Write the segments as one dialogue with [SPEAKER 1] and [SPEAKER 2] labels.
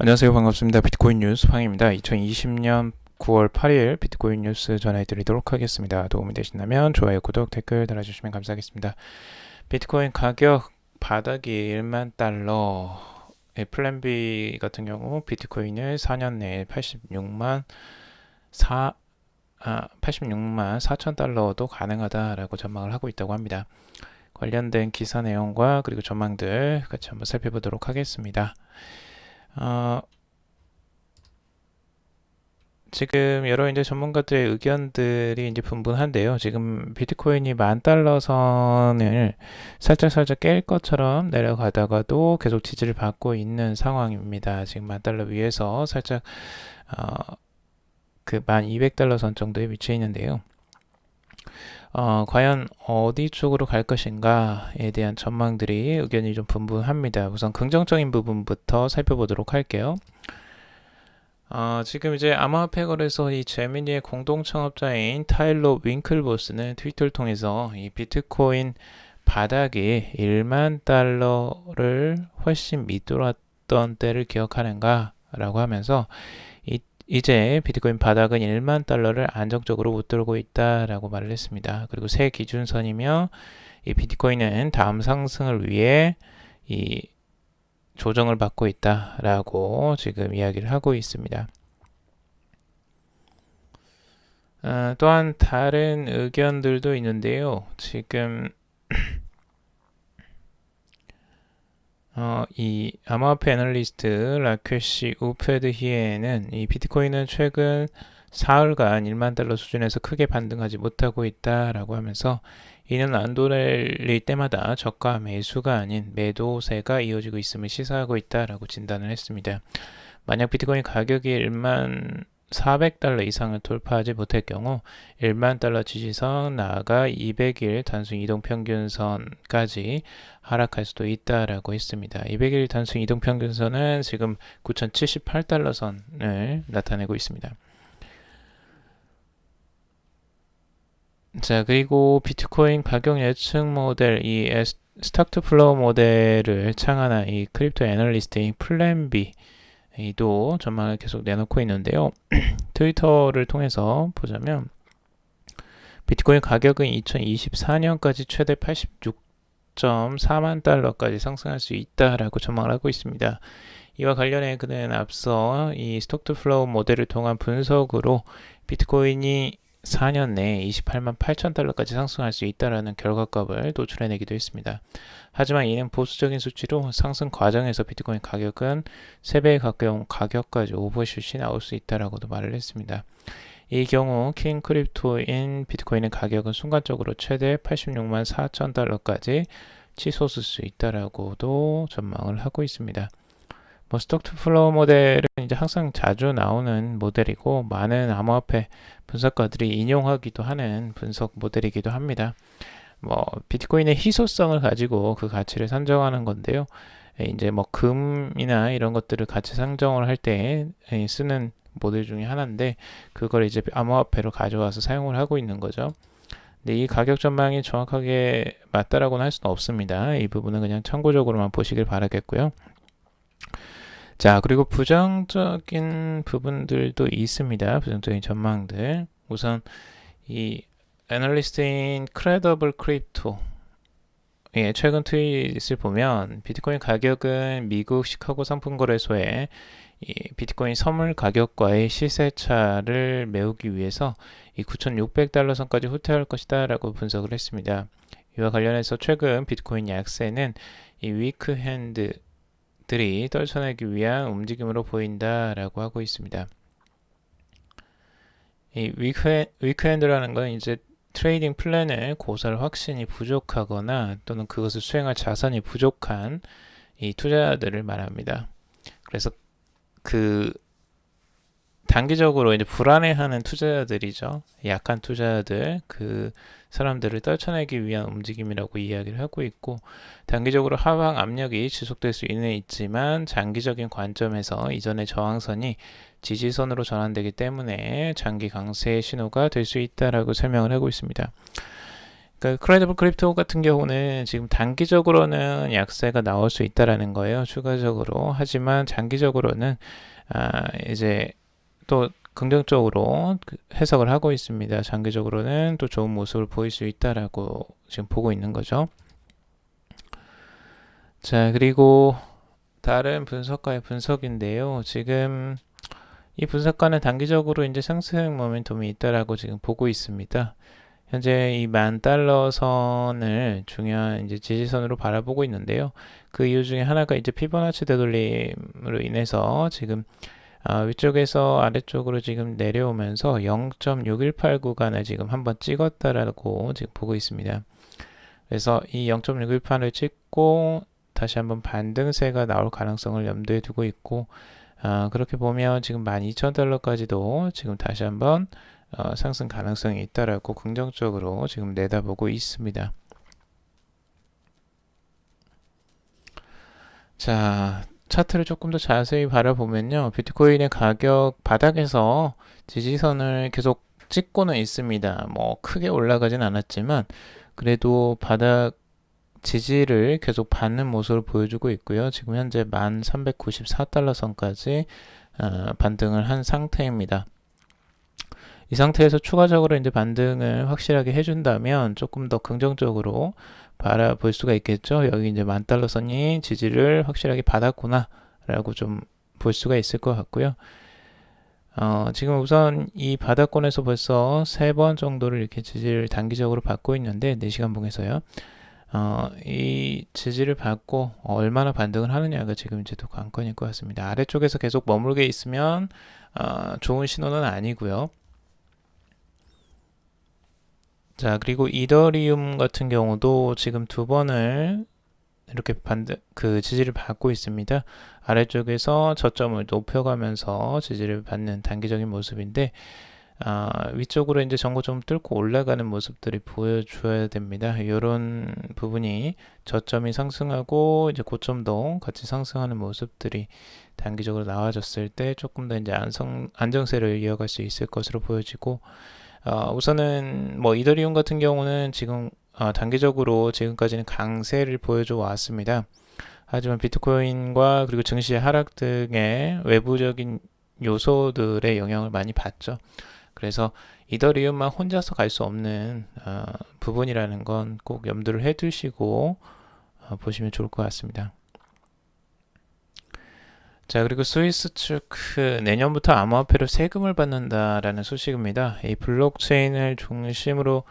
[SPEAKER 1] 안녕하세요. 반갑습니다. 비트코인 뉴스 황입니다. 2020년 9월 8일 비트코인 뉴스 전해드리도록 하겠습니다. 도움이 되신다면 좋아요, 구독, 댓글 달아주시면 감사하겠습니다. 비트코인 가격 바닥이 1만 달러. 플랜 B 같은 경우 비트코인을 4년 내에 86만 4천 달러도 가능하다라고 전망을 하고 있다고 합니다. 관련된 기사 내용과 그리고 전망들 같이 한번 살펴보도록 하겠습니다. 지금 여러 이제 전문가들의 의견들이 이제 분분한데요. 지금 비트코인이 10,000달러 선을 살짝 깰 것처럼 내려가다가도 계속 지지를 받고 있는 상황입니다. 지금 10,000달러 위에서 살짝 그 1,200달러 선 정도에 위치해 있는데요. 과연 어디 쪽으로 갈 것인가에 대한 전망들이 의견이 좀 분분합니다. 우선 긍정적인 부분부터 살펴보도록 할게요. 지금 이제 암호화폐 거래소 이 제미니의 공동 창업자인 타일러 윙클보스는 트위터를 통해서 이 비트코인 바닥이 1만 달러를 훨씬 밑돌았던 때를 기억하는가 라고 하면서 이제 비트코인 바닥은 1만 달러를 안정적으로 웃돌고 있다라고 말을 했습니다. 그리고 새 기준선이며 이 비트코인은 다음 상승을 위해 이 조정을 받고 있다라고 지금 이야기를 하고 있습니다. 또한 다른 의견들도 있는데요. 지금 이 암호화폐 애널리스트 라케시 우페드히에는 이 비트코인은 최근 사흘간 1만 달러 수준에서 크게 반등하지 못하고 있다라고 하면서 이는 안도랠리 때마다 저가 매수가 아닌 매도세가 이어지고 있음을 시사하고 있다라고 진단을 했습니다. 만약 비트코인 가격이 1만 400달러 이상을 돌파하지 못할 경우 1만 달러 지지선 나아가 200일 단순 이동 평균선까지 하락할 수도 있다라고 했습니다. 200일 단순 이동 평균선은 지금 9,078달러 선을 나타내고 있습니다. 자, 그리고 비트코인 가격 예측 모델, 이 스톡 투 플로우 모델을 창안한 이 크립토 애널리스트인 플랜 B 도 전망을 계속 내놓고 있는데요. 트위터를 통해서 보자면 비트코인 가격은 2024년까지 최대 86.4만 달러까지 상승할 수 있다라고 전망을 하고 있습니다. 이와 관련해 그는 앞서 이 스톡 투 플로우 모델을 통한 분석으로 비트코인이 4년 내에 28만 8천 달러까지 상승할 수 있다라는 결과값을 도출해내기도 했습니다. 하지만 이는 보수적인 수치로 상승 과정에서 비트코인 가격은 3배에 가까운 가격까지 오버슛이 나올 수 있다라고도 말을 했습니다. 이 경우 킹 크립토인 비트코인의 가격은 순간적으로 최대 86만 4천 달러까지 치솟을 수 있다라고도 전망을 하고 있습니다. 스톡 투 플로우 모델은 이제 항상 자주 나오는 모델이고 많은 암호화폐 분석가들이 인용하기도 하는 분석 모델이기도 합니다. 비트코인의 희소성을 가지고 그 가치를 산정하는 건데요. 이제 금이나 이런 것들을 가치 상정을 할 때 쓰는 모델 중에 하나인데 그걸 이제 암호화폐로 가져와서 사용을 하고 있는 거죠. 근데 이 가격 전망이 정확하게 맞다라고는 할 수는 없습니다. 이 부분은 그냥 참고적으로만 보시길 바라겠고요. 자, 그리고 부정적인 부분들도 있습니다. 부정적인 전망들. 우선 이 애널리스트인 크레더블 크립토 최근 트윗을 보면 비트코인 가격은 미국 시카고 상품거래소에 이 비트코인 선물 가격과의 시세차를 메우기 위해서 이 9,600달러 선까지 후퇴할 것이다 라고 분석을 했습니다. 이와 관련해서 최근 비트코인 약세는 이 위크핸드 들이 떨쳐내기 위한 움직임으로 보인다라고 하고 있습니다. 이 위크핸드라는 건 이제 트레이딩 플랜의 고사를 확신이 부족하거나 또는 그것을 수행할 자산이 부족한 이 투자자들을 말합니다. 그래서 그 단기적으로 이제 불안해하는 투자자들이죠. 약한 투자자들, 그 사람들을 떨쳐내기 위한 움직임이라고 이야기를 하고 있고, 단기적으로 하방 압력이 지속될 수는 있지만 장기적인 관점에서 이전의 저항선이 지지선으로 전환되기 때문에 장기 강세의 신호가 될 수 있다라고 설명을 하고 있습니다. 그러니까 크레디블 크립토 같은 경우는 지금 단기적으로는 약세가 나올 수 있다라는 거예요. 추가적으로. 하지만 장기적으로는 이제 또 긍정적으로 해석을 하고 있습니다. 장기적으로는 또 좋은 모습을 보일 수 있다라고 지금 보고 있는 거죠. 자, 그리고 다른 분석가의 분석인데요. 지금 이 분석가는 단기적으로 이제 상승 모멘텀이 있다라고 지금 보고 있습니다. 현재 이 10,000달러 선을 중요한 이제 지지선으로 바라보고 있는데요. 그 이유 중에 하나가 이제 피보나치 되돌림으로 인해서 지금 위쪽에서 아래쪽으로 지금 내려오면서 0.618 구간을 지금 한번 찍었다라고 지금 보고 있습니다. 그래서 이 0.618을 찍고 다시 한번 반등세가 나올 가능성을 염두에 두고 있고, 그렇게 보면 지금 12,000달러까지도 지금 다시 한번 상승 가능성이 있다라고 긍정적으로 지금 내다보고 있습니다. 자, 차트를 조금 더 자세히 바라보면요. 비트코인의 가격 바닥에서 지지선을 계속 찍고는 있습니다. 뭐 크게 올라가진 않았지만 그래도 바닥 지지를 계속 받는 모습을 보여주고 있고요. 지금 현재 1394달러 선까지 반등을 한 상태입니다. 이 상태에서 추가적으로 이제 반등을 확실하게 해준다면 조금 더 긍정적으로 바라볼 수가 있겠죠. 여기 이제 10,000달러 선이 지지를 확실하게 받았구나 라고 좀 볼 수가 있을 것 같고요. 지금 우선 이 바닥권에서 벌써 3번 정도를 이렇게 지지를 단기적으로 받고 있는데 4시간 봉에서요. 이 지지를 받고 얼마나 반등을 하느냐가 지금 이제 또 관건일 것 같습니다. 아래쪽에서 계속 머물게 있으면 좋은 신호는 아니고요. 자, 그리고 이더리움 같은 경우도 지금 2번을 이렇게 지지를 받고 있습니다. 아래쪽에서 저점을 높여가면서 지지를 받는 단기적인 모습인데, 위쪽으로 이제 전고점 뚫고 올라가는 모습들이 보여줘야 됩니다. 이런 부분이 저점이 상승하고 이제 고점도 같이 상승하는 모습들이 단기적으로 나와줬을 때 조금 더 이제 안정세를 이어갈 수 있을 것으로 보여지고, 우선은 뭐 이더리움 같은 경우는 지금 단기적으로 지금까지는 강세를 보여줘 왔습니다. 하지만 비트코인과 그리고 증시 하락 등의 외부적인 요소들의 영향을 많이 받죠. 그래서 이더리움만 혼자서 갈 수 없는 부분이라는 건 꼭 염두를 해두시고 보시면 좋을 것 같습니다. 자, 그리고 스위스 측 내년부터 암호화폐로 세금을 받는다라는 소식입니다. 이 블록체인의 중심이라고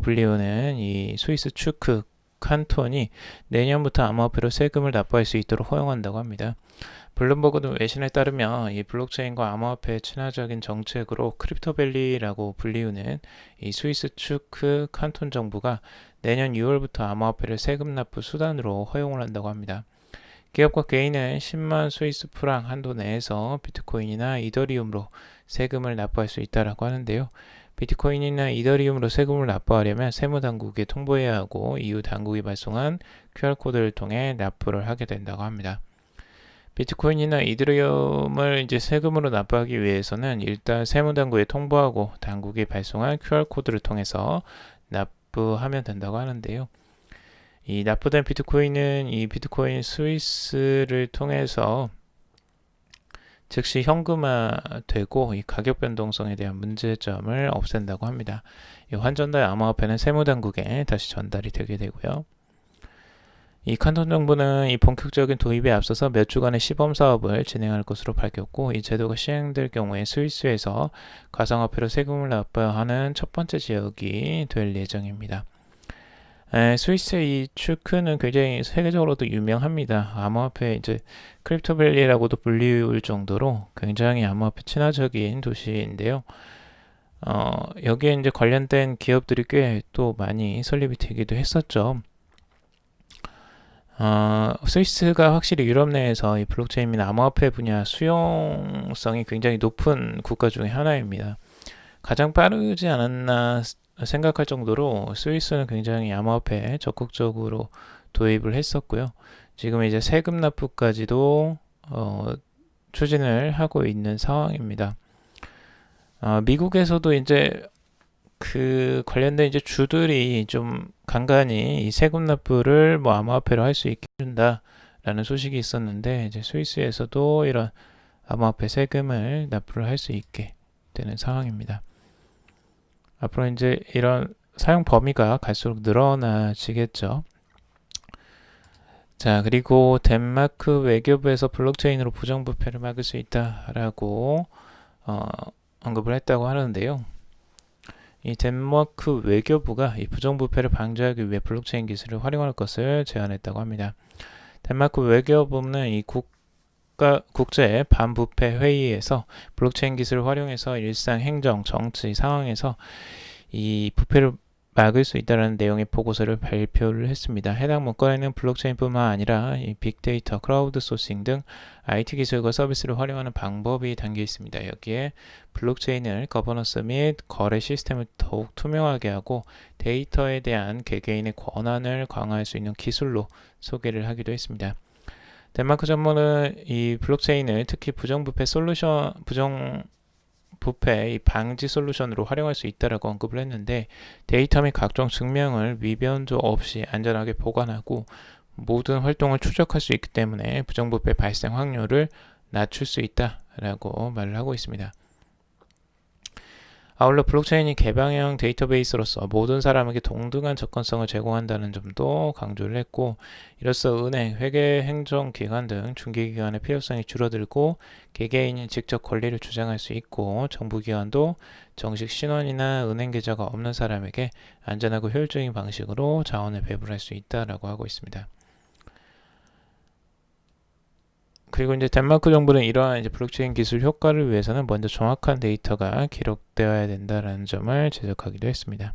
[SPEAKER 1] 불리우는 이 스위스 측 칸톤이 내년부터 암호화폐로 세금을 납부할 수 있도록 허용한다고 합니다. 블룸버그 외신에 따르면 이 블록체인과 암호화폐의 친화적인 정책으로 크립토밸리라고 불리우는 이 스위스 측 칸톤 정부가 내년 6월부터 암호화폐를 세금 납부 수단으로 허용을 한다고 합니다. 기업과 개인은 10만 스위스 프랑 한도 내에서 비트코인이나 이더리움으로 세금을 납부할 수 있다고 하는데요. 비트코인이나 이더리움으로 세금을 납부하려면 세무당국에 통보해야 하고 이후 당국이 발송한 QR코드를 통해 납부를 하게 된다고 합니다. 비트코인이나 이더리움을 이제 세금으로 납부하기 위해서는 일단 세무당국에 통보하고 당국이 발송한 QR코드를 통해서 납부하면 된다고 하는데요. 이 납부된 비트코인은 이 비트코인 스위스를 통해서 즉시 현금화되고 이 가격 변동성에 대한 문제점을 없앤다고 합니다. 이 환전된 암호화폐는 세무당국에 다시 전달이 되게 되고요. 이 칸톤 정부는 이 본격적인 도입에 앞서서 몇 주간의 시범 사업을 진행할 것으로 밝혔고, 이 제도가 시행될 경우에 스위스에서 가상화폐로 세금을 납부해야 하는 첫 번째 지역이 될 예정입니다. 스위스의 이 추크는 굉장히 세계적으로도 유명합니다. 암호화폐 이제 크립토밸리라고도 불리울 정도로 굉장히 암호화폐 친화적인 도시인데요. 여기에 이제 관련된 기업들이 꽤 또 많이 설립이 되기도 했었죠. 스위스가 확실히 유럽 내에서 이 블록체인 및 암호화폐 분야 수용성이 굉장히 높은 국가 중에 하나입니다. 가장 빠르지 않았나 생각할 정도로 스위스는 굉장히 암호화폐에 적극적으로 도입을 했었고요. 지금 이제 세금 납부까지도 추진을 하고 있는 상황입니다. 미국에서도 이제 그 관련된 이제 주들이 좀 간간히 이 세금 납부를 뭐 암호화폐로 할 수 있게 해준다라는 소식이 있었는데 이제 스위스에서도 이런 암호화폐 세금을 납부를 할 수 있게 되는 상황입니다. 앞으로 이제 이런 사용 범위가 갈수록 늘어나지겠죠. 자, 그리고 덴마크 외교부에서 블록체인으로 부정부패를 막을 수 있다라고 언급을 했다고 하는데요. 이 덴마크 외교부가 이 부정부패를 방지하기 위해 블록체인 기술을 활용할 것을 제안했다고 합니다. 덴마크 외교부는 이 국제 반부패 회의에서 블록체인 기술을 활용해서 일상 행정, 정치 상황에서 이 부패를 막을 수 있다는 내용의 보고서를 발표를 했습니다. 해당 문건에는 블록체인뿐만 아니라 이 빅데이터, 크라우드 소싱 등 IT 기술과 서비스를 활용하는 방법이 담겨 있습니다. 여기에 블록체인을 거버넌스 및 거래 시스템을 더욱 투명하게 하고 데이터에 대한 개개인의 권한을 강화할 수 있는 기술로 소개를 하기도 했습니다. 덴마크 정부는 이 블록체인을 특히 부정부패 이 방지 솔루션으로 활용할 수 있다라고 언급을 했는데 데이터 및 각종 증명을 위변조 없이 안전하게 보관하고 모든 활동을 추적할 수 있기 때문에 부정부패 발생 확률을 낮출 수 있다라고 말을 하고 있습니다. 아울러 블록체인이 개방형 데이터베이스로서 모든 사람에게 동등한 접근성을 제공한다는 점도 강조를 했고 이로써 은행, 회계, 행정기관 등 중개기관의 필요성이 줄어들고 개개인이 직접 권리를 주장할 수 있고 정부기관도 정식 신원이나 은행 계좌가 없는 사람에게 안전하고 효율적인 방식으로 자원을 배분할 수 있다라고 하고 있습니다. 그리고 이제 덴마크 정부는 이러한 이제 블록체인 기술 효과를 위해서는 먼저 정확한 데이터가 기록되어야 된다라는 점을 지적하기도 했습니다.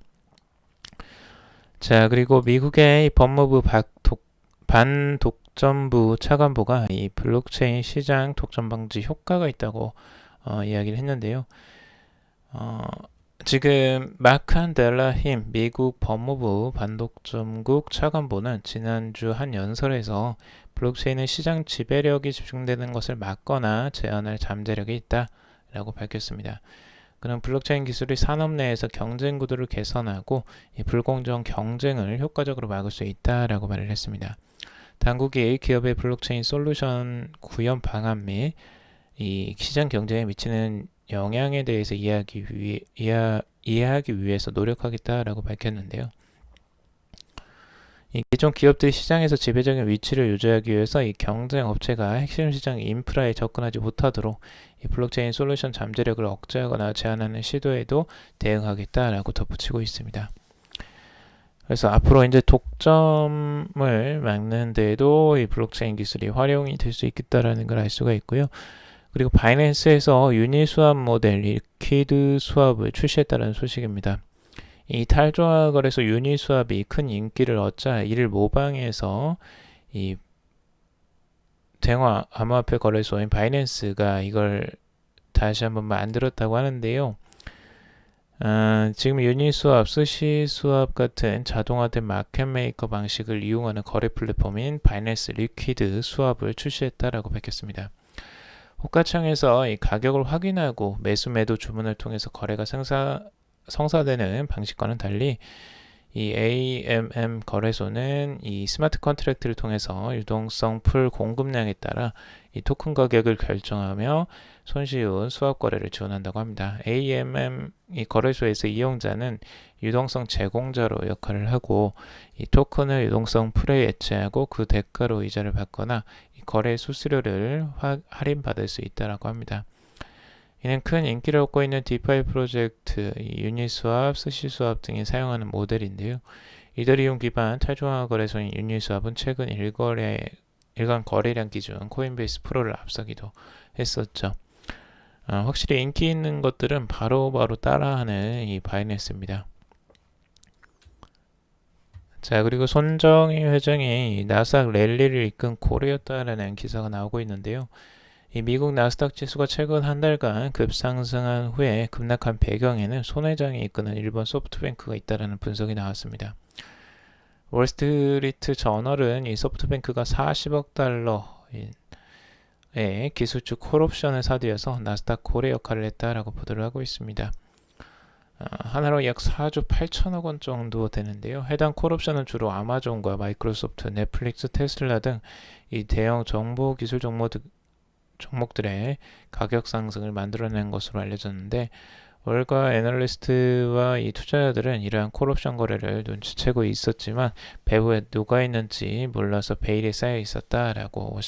[SPEAKER 1] 자, 그리고 미국의 법무부 반독점부 차관보가 이 블록체인 시장 독점 방지 효과가 있다고 이야기를 했는데요. 지금 마크 델라힘 미국 법무부 반독점국 차관보는 지난주 한 연설에서 블록체인은 시장 지배력이 집중되는 것을 막거나 제한할 잠재력이 있다라고 밝혔습니다. 그는 블록체인 기술이 산업 내에서 경쟁 구도를 개선하고 이 불공정 경쟁을 효과적으로 막을 수 있다라고 말을 했습니다. 당국이 기업의 블록체인 솔루션 구현 방안 및 이 시장 경쟁에 미치는 영향에 대해서 이해하기 위해서 노력하겠다라고 밝혔는데요. 이 기존 기업들이 시장에서 지배적인 위치를 유지하기 위해서 이 경쟁 업체가 핵심 시장 인프라에 접근하지 못하도록 이 블록체인 솔루션 잠재력을 억제하거나 제한하는 시도에도 대응하겠다라고 덧붙이고 있습니다. 그래서 앞으로 이제 독점을 막는 데에도 이 블록체인 기술이 활용이 될 수 있겠다라는 걸 알 수가 있고요. 그리고 바이낸스에서 유니스왑 모델 리퀴드 스왑을 출시했다는 소식입니다. 이 탈중앙 거래소 유니스왑이 큰 인기를 얻자 이를 모방해서 이 대화 암호화폐 거래소인 바이낸스가 이걸 다시 한번 만들었다고 하는데요. 지금 유니스왑, 스시스왑 같은 자동화된 마켓메이커 방식을 이용하는 거래 플랫폼인 바이낸스 리퀴드 스왑을 출시했다라고 밝혔습니다. 호가창에서 이 가격을 확인하고 매수 매도 주문을 통해서 거래가 성사되는 방식과는 달리 이 AMM 거래소는 이 스마트 컨트랙트를 통해서 유동성 풀 공급량에 따라 이 토큰 가격을 결정하며 손쉬운 수합 거래를 지원한다고 합니다. AMM 이 거래소에서 이용자는 유동성 제공자로 역할을 하고 이 토큰을 유동성 풀에 예치하고 그 대가로 이자를 받거나 이 거래 수수료를 할인받을 수 있다고 합니다. 이는 큰 인기를 얻고 있는 디파이 프로젝트, 유니스왑, 스시스왑 등이 사용하는 모델인데요. 이더리움 기반 탈중앙화 거래소인 유니스왑은 최근 일간 거래량 기준 코인베이스 프로를 앞서기도 했었죠. 확실히 인기 있는 것들은 바로바로 따라하는 이 바이낸스입니다. 자, 그리고 손정희 회장이 나스닥 랠리를 이끈 고래였다라는 기사가 나오고 있는데요. 이 미국 나스닥 지수가 최근 한 달간 급상승한 후에 급락한 배경에는 손 회장이 이끄는 일본 소프트뱅크가 있다는 분석이 나왔습니다. 월스트리트 저널은 이 소프트뱅크가 40억 달러의 기술주 콜옵션을 사들여서 나스닥 고래 역할을 했다라고 보도를 하고 있습니다. 하나로 약 4조 8천억 원 정도 되는데요. 해당 콜옵션은 주로 아마존과 마이크로소프트, 넷플릭스, 테슬라 등 이 대형 정보 기술 종목들의 가격 상승을 만들어낸 것으로 알려졌는데, 월가 애널리스트와 이 투자자들은 이러한 콜옵션 거래를 눈치채고 있었지만 배후에 누가 있는지 몰라서 베일에 쌓여 있었다라고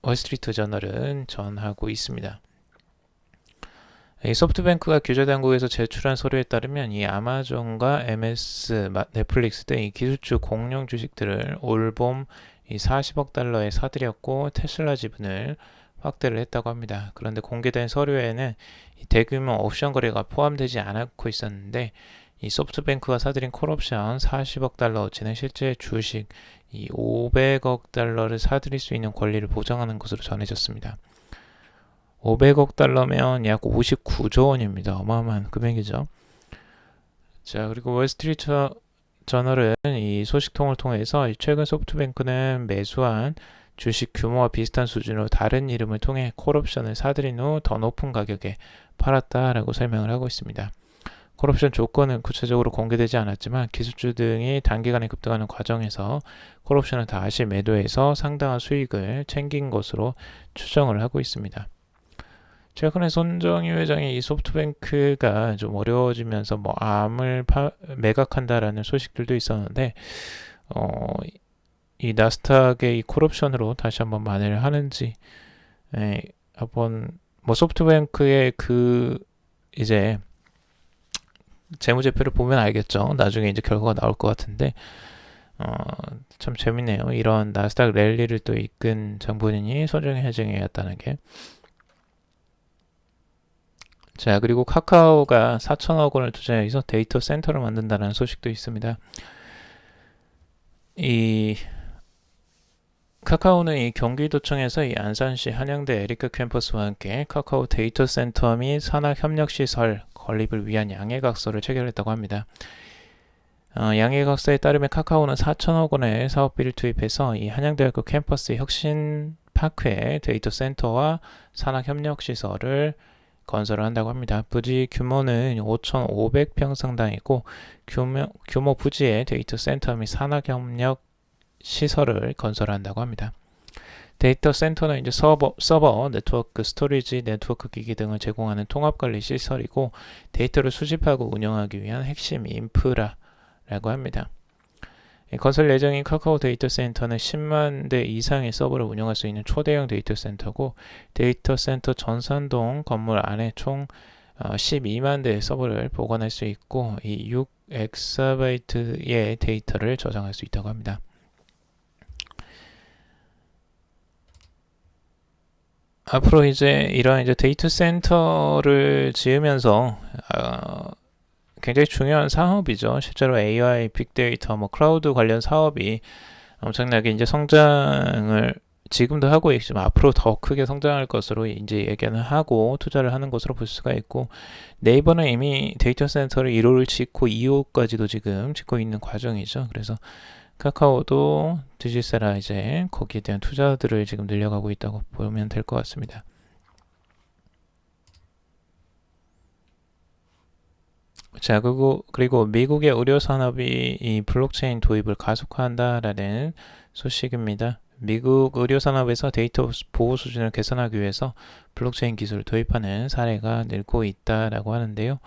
[SPEAKER 1] 월스트리트 저널은 전하고 있습니다. 이 소프트뱅크가 규제 당국에서 제출한 서류에 따르면 이 아마존과 MS, 넷플릭스 등 이 기술주 공룡 주식들을 올봄 이 40억 달러에 사들였고 테슬라 지분을 확대를 했다고 합니다. 그런데 공개된 서류에는 이 대규모 옵션 거래가 포함되지 않고 있었는데, 이 소프트뱅크가 사들인 콜옵션 40억 달러어치는 실제 주식 이 500억 달러를 사들일 수 있는 권리를 보장하는 것으로 전해졌습니다. 500억 달러면 약 59조 원입니다. 어마어마한 금액이죠. 자, 그리고 월스트리트 저널은 이 소식통을 통해서 최근 소프트뱅크는 매수한 주식 규모와 비슷한 수준으로 다른 이름을 통해 콜옵션을 사들인 후 더 높은 가격에 팔았다라고 설명을 하고 있습니다. 콜옵션 조건은 구체적으로 공개되지 않았지만 기술주 등이 단기간에 급등하는 과정에서 콜옵션을 다시 매도해서 상당한 수익을 챙긴 것으로 추정을 하고 있습니다. 최근에 손정희 회장이 이 소프트뱅크가 좀 어려워지면서 뭐 암을 매각한다라는 소식들도 있었는데, 이 나스닥의 이 콜옵션으로 다시 한번 만회를 하는지, 한번 뭐 소프트뱅크의 이제 재무제표를 보면 알겠죠. 나중에 이제 결과가 나올 것 같은데, 참 재밌네요. 이런 나스닥 랠리를 또 이끈 장본인이 손정희 회장이었다는 게. 자, 그리고 카카오가 4천억 원을 투자해서 데이터 센터를 만든다는 소식도 있습니다. 이 카카오는 이 경기도청에서 이 안산시 한양대 에리카 캠퍼스와 함께 카카오 데이터 센터 및 산학협력시설 건립을 위한 양해각서를 체결했다고 합니다. 양해각서에 따르면 카카오는 4천억 원의 사업비를 투입해서 이 한양대학교 캠퍼스 혁신파크에 데이터 센터와 산학협력시설을 건설을 한다고 합니다. 부지 규모는 5,500평상당이고 규모 부지에 데이터 센터 및 산학협력 시설을 건설한다고 합니다. 데이터 센터는 이제 서버, 네트워크, 스토리지, 네트워크 기기 등을 제공하는 통합관리 시설이고 데이터를 수집하고 운영하기 위한 핵심 인프라라고 합니다. 건설 예정인 카카오 데이터 센터는 10만 대 이상의 서버를 운영할 수 있는 초대형 데이터 센터고, 데이터 센터 전산동 건물 안에 총 12만 대의 서버를 보관할 수 있고 이 6엑사바이트의 데이터를 저장할 수 있다고 합니다. 앞으로 이제 이런 데이터 센터를 지으면서 굉장히 중요한 사업이죠. 실제로 AI, 빅데이터, 클라우드 관련 사업이 엄청나게 이제 성장을 지금도 하고 있지만 앞으로 더 크게 성장할 것으로 이제 예견을 하고 투자를 하는 것으로 볼 수가 있고, 네이버는 이미 데이터 센터를 1호를 짓고 2호까지도 지금 짓고 있는 과정이죠. 그래서 카카오도 디지세라 이제 거기에 대한 투자들을 지금 늘려가고 있다고 보면 될 것 같습니다. 자, 그리고 미국의 의료 산업이 이 블록체인 도입을 가속화한다라는 소식입니다. 미국 의료 산업에서 데이터 보호 수준을 개선하기 위해서 블록체인 기술을 도입하는 사례가 늘고 있다라고 하는데요.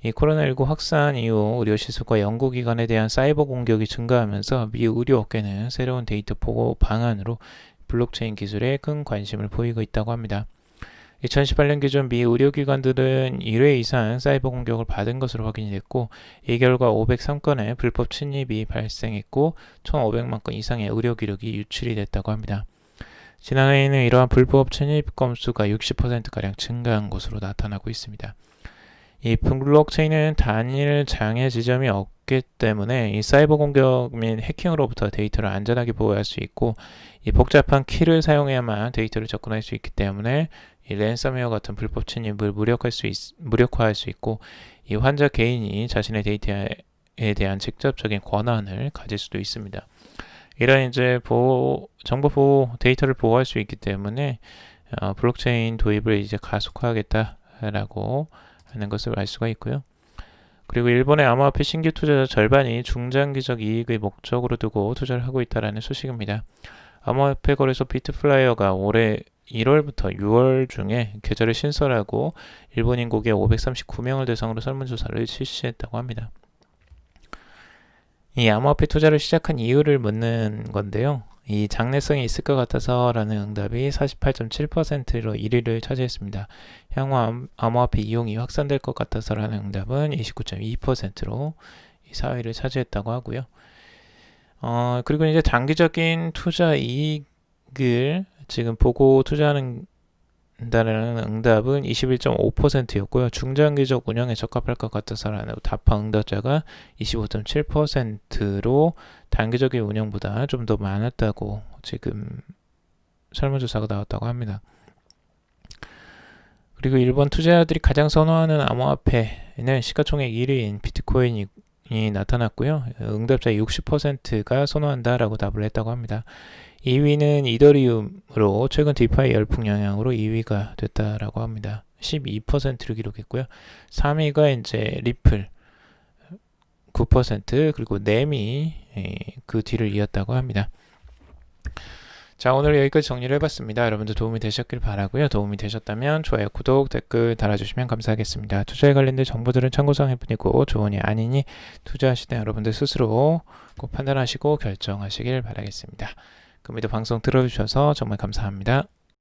[SPEAKER 1] 이 코로나19 확산 이후 의료시설과 연구기관에 대한 사이버 공격이 증가하면서 미 의료업계는 새로운 데이터 보호 방안으로 블록체인 기술에 큰 관심을 보이고 있다고 합니다. 2018년 기준 미 의료기관들은 1회 이상 사이버 공격을 받은 것으로 확인이 됐고, 이 결과 503건의 불법 침입이 발생했고 1,500만 건 이상의 의료 기록이 유출이 됐다고 합니다. 지난해에는 이러한 불법 침입 건수가 60%가량 증가한 것으로 나타나고 있습니다. 이 블록체인은 단일 장애 지점이 없기 때문에 이 사이버 공격 및 해킹으로부터 데이터를 안전하게 보호할 수 있고, 이 복잡한 키를 사용해야만 데이터를 접근할 수 있기 때문에 이 랜섬웨어 같은 불법 침입을 무력화할 수 있고, 이 환자 개인이 자신의 데이터에 대한 직접적인 권한을 가질 수도 있습니다. 이런 이제 정보 보호 데이터를 보호할 수 있기 때문에 블록체인 도입을 이제 가속화하겠다라고 하는 것을 알 수가 있고요. 그리고 일본의 암호화폐 신규 투자자 절반이 중장기적 이익의 목적으로 두고 투자를 하고 있다는 소식입니다. 암호화폐 거래소 비트플라이어가 올해 1월부터 6월 중에 계좌를 신설하고 일본인 고객 539명을 대상으로 설문조사를 실시했다고 합니다. 이 암호화폐 투자를 시작한 이유를 묻는 건데요. 이 장래성이 있을 것 같아서 라는 응답이 48.7%로 1위를 차지했습니다. 향후 암호화폐 이용이 확산될 것 같아서 라는 응답은 29.2%로 4위를 차지했다고 하고요. 그리고 이제 단기적인 투자 이익을 지금 보고 투자하는 다는 응답은 21.5%였고요. 중장기적 운영에 적합할 것 같아서라는 답한 응답자가 25.7%로 단기적인 운영보다 좀 더 많았다고 지금 설문조사가 나왔다고 합니다. 그리고 일본 투자자들이 가장 선호하는 암호화폐는 시가총액 1위인 비트코인이 나타났고요. 응답자의 60%가 선호한다라고 답을 했다고 합니다. 2위는 이더리움으로 최근 디파이 열풍 영향으로 2위가 됐다라고 합니다. 12%를 기록했고요. 3위가 이제 리플 9% 그리고 네미 그 뒤를 이었다고 합니다. 자, 오늘 여기까지 정리를 해봤습니다. 여러분들 도움이 되셨길 바라고요. 도움이 되셨다면 좋아요, 구독, 댓글 달아주시면 감사하겠습니다. 투자에 관련된 정보들은 참고사항일 뿐이고 조언이 아니니 투자하실 때 여러분들 스스로 꼭 판단하시고 결정하시길 바라겠습니다. 금일도 방송 들어주셔서 정말 감사합니다.